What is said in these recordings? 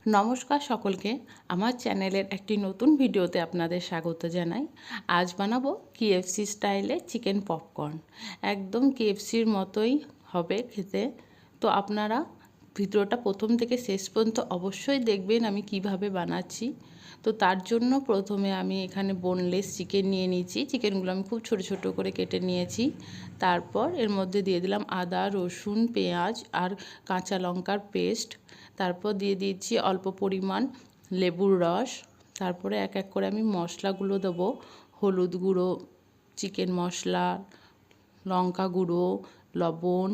নমস্কার সকলকে, আমার চ্যানেলের একটি নতুন ভিডিওতে আপনাদের স্বাগত জানাই। আজ বানাবো কেএফসি স্টাইলে চিকেন পপকর্ন। একদম কেএফসির মতোই হবে খেতে। তো আপনারা ভিডিওটা প্রথম থেকে শেষ পর্যন্ত অবশ্যই দেখবেন আমি কিভাবে বানাচ্ছি। তো তার জন্য প্রথমে আমি এখানে বোনলেস চিকেন নিয়ে নিয়েছি। চিকেনগুলো আমি খুব ছোট ছোট করে কেটে নিয়েছি। তারপর এর মধ্যে দিয়ে দিলাম আদা, রসুন, পেঁয়াজ আর কাঁচা লঙ্কার পেস্ট। তারপর দিয়ে দিয়েছি অল্প পরিমাণ লেবুর রস। তারপরে এক এক করে আমি মশলাগুলো দেবো। হলুদ গুঁড়ো, চিকেন মশলা, লঙ্কা গুঁড়ো, লবণ।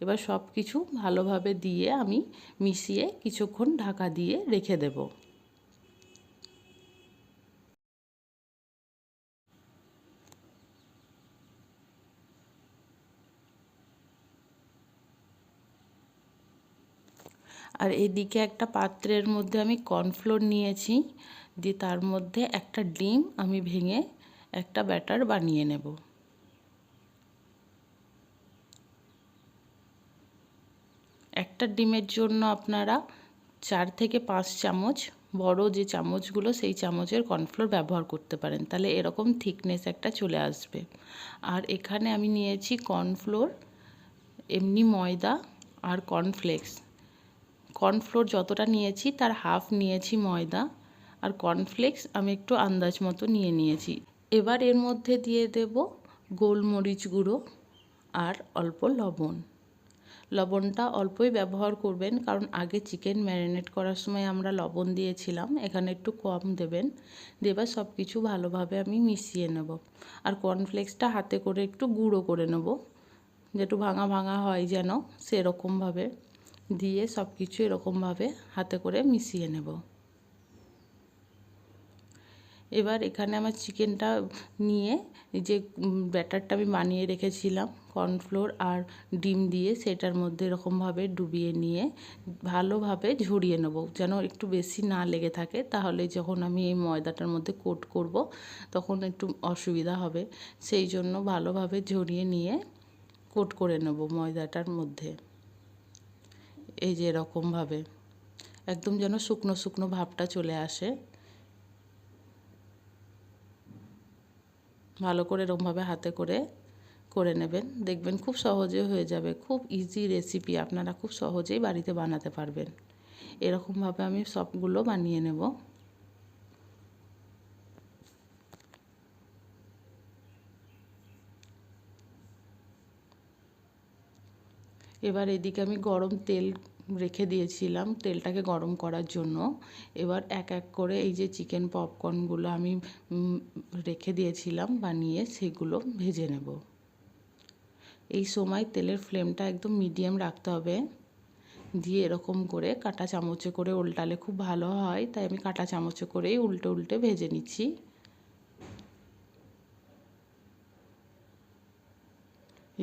এবার সব কিছু ভালোভাবে দিয়ে আমি মিশিয়ে কিছুক্ষণ ঢাকা দিয়ে রেখে দেব। আর এদিকে একটা পাত্রের মধ্যে আমি কর্নফ্লোর নিয়েছি, দিয়ে তার মধ্যে একটা ডিম আমি ভেঙে একটা ব্যাটার বানিয়ে নেব। একটা ডিমের জন্য আপনারা 4 থেকে 5 চামচ বড় যে চামচগুলো সেই চামচের কর্নফ্লোর ব্যবহার করতে পারেন, তাহলে এরকম থিকনেস একটা চলে আসবে। আর এখানে আমি নিয়েছি কর্নফ্লোর, এমনি ময়দা আর কর্নফ্লেক্স। কর্নফ্লোর যতটা নিয়েছি তার হাফ নিয়েছি ময়দা, আর কর্নফ্লেক্স আমি একটু আন্দাজ মতো নিয়েছি। এবার এর মধ্যে দিয়ে দেব গোলমরিচ গুঁড়ো আর অল্প লবণ। লবণটা অল্পই ব্যবহার করবেন, কারণ আগে চিকেন ম্যারিনেট করার সময় আমরা লবণ দিয়েছিলাম, এখানে একটু কম দেবেন। দিয়ে এবার সব কিছু ভালোভাবে আমি মিশিয়ে নেব। আর কর্নফ্লেক্সটা হাতে করে একটু গুঁড়ো করে নেব, যেটু ভাঙা ভাঙা হয় যেন, সেরকমভাবে দিয়ে সব কিছু এরকমভাবে হাতে করে মিশিয়ে নেব। এবার এখানে আমার চিকেনটা নিয়ে যে ব্যাটারটা আমি বানিয়ে রেখেছিলাম কর্নফ্লোর আর ডিম দিয়ে, সেটার মধ্যে এরকমভাবে ডুবিয়ে নিয়ে ভালোভাবে ঝরিয়ে নেব, যেন একটু বেশি না লেগে থাকে। তাহলে যখন আমি এই ময়দাটার মধ্যে কোট করব তখন একটু অসুবিধা হবে, সেই জন্য ভালোভাবে ঝরিয়ে নিয়ে কোট করে নেব ময়দাটার মধ্যে। এই যে এরকমভাবে একদম যেন শুকনো শুকনো ভাবটা চলে আসে। ভালো করে এরকমভাবে হাতে করে করে নেবেন, দেখবেন খুব সহজে হয়ে যাবে। খুব ইজি রেসিপি, আপনারা খুব সহজেই বাড়িতে বানাতে পারবেন। এরকমভাবে আমি সবগুলো বানিয়ে নেব। এবার এদিকে আমি গরম তেল রেখে দিয়েছিলাম তেলটাকে গরম করার জন্য। এবার এক এক করে এই যে চিকেন পপকর্নগুলো আমি রেখে দিয়েছিলাম বানিয়ে, সেগুলো ভেজে নেব। এই সময় তেলের ফ্লেমটা একদম মিডিয়াম রাখতে হবে। দিয়ে এরকম করে কাঁটা চামচে করে উল্টালে খুব ভালো হয়, তাই আমি কাঁটা চামচে করেই উল্টে উল্টে ভেজে নিচ্ছি।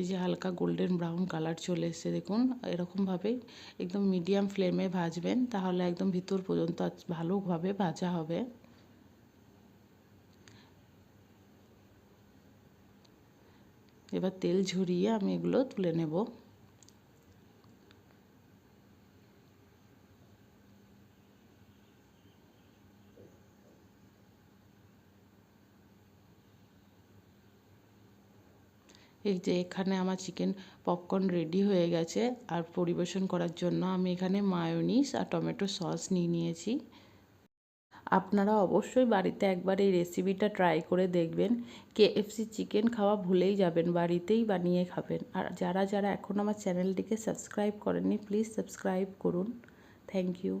এই যে হালকা গোল্ডেন ব্রাউন কালার চলে এসেছে দেখুন, এরকমভাবেই একদম মিডিয়াম ফ্লেমে ভাজবেন, তাহলে একদম ভিতর পর্যন্ত ভালোভাবে ভাজা হবে। এবার তেল ঝরিয়ে আমি এগুলো তুলে নেব। এই যে এখানে আমার চিকেন পপকর্ন রেডি হয়ে গেছে। আর পরিবেশন করার জন্য আমি এখানে মায়োনিজ আর টমেটো সস নিয়েছি। আপনারা অবশ্যই বাড়িতে একবার এই রেসিপিটা ট্রাই করে দেখবেন। কেএফসি চিকেন খাওয়া ভুলেই যাবেন, বাড়িতেই বানিয়ে খাবেন। আর যারা যারা এখন আমার চ্যানেলটিকে সাবস্ক্রাইব করেননি, প্লিজ সাবস্ক্রাইব করুন। Thank you.